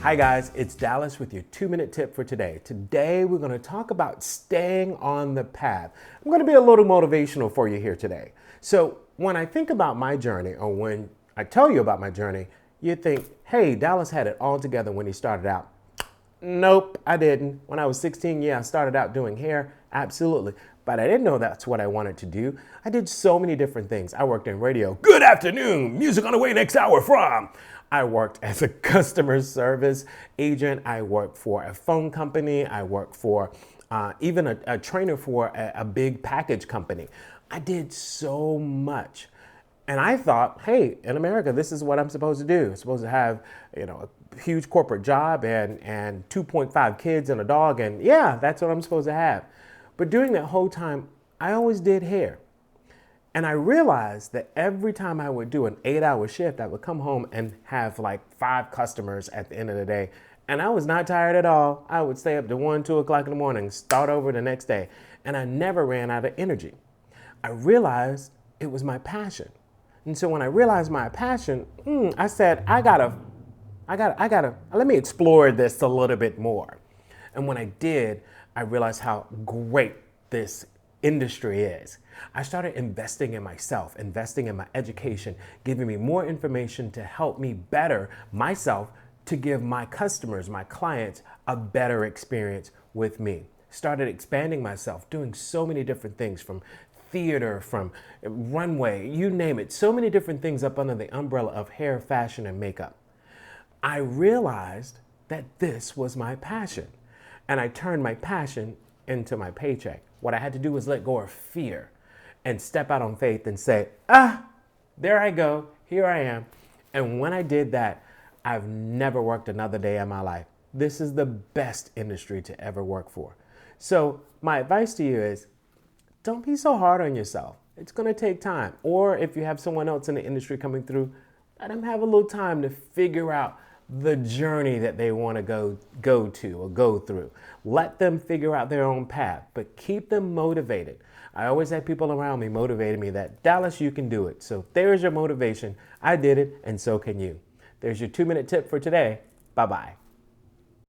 Hi guys, it's Dallas with your 2-minute tip for today. Today we're going to talk about staying on the path. I'm going to be a little motivational for you here today. So when I think about my journey, or when I tell you about my journey, you think, hey, Dallas had it all together when he started out. Nope, I didn't. When I was 16, yeah, I started out doing hair, absolutely. But I didn't know that's what I wanted to do. I did so many different things. I worked in radio. Good afternoon, music on the way next hour from. I worked as a customer service agent. I worked for a phone company. I worked for even a trainer for a big package company. I did so much. And I thought, hey, in America, this is what I'm supposed to do. I'm supposed to have, a huge corporate job and 2.5 kids and a dog. And yeah, that's what I'm supposed to have. But during that whole time, I always did hair. And I realized that every time I would do an 8-hour shift, I would come home and have like 5 customers at the end of the day. And I was not tired at all. I would stay up to 1, 2 o'clock in the morning, start over the next day. And I never ran out of energy. I realized it was my passion. And so when I realized my passion, I said, I gotta, let me explore this a little bit more. And when I did, I realized how great this industry is. I started investing in myself, investing in my education, giving me more information to help me better myself, to give my customers, my clients, a better experience with me. Started expanding myself, doing so many different things, from theater, from runway, you name it, so many different things up under the umbrella of hair, fashion, and makeup. I realized that this was my passion, and I turned my passion into my paycheck. What I had to do was let go of fear and step out on faith and say, there I go, here I am. And when I did that, I've never worked another day in my life. This is the best industry to ever work for. So my advice to you is, don't be so hard on yourself. It's going to take time. Or if you have someone else in the industry coming through, let them have a little time to figure out the journey that they want to go to or go through. Let them figure out their own path, but keep them motivated. I always had people around me motivating me that, Dallas, you can do it. So there's your motivation. I did it, and so can you. There's your 2-minute tip for today. Bye-bye.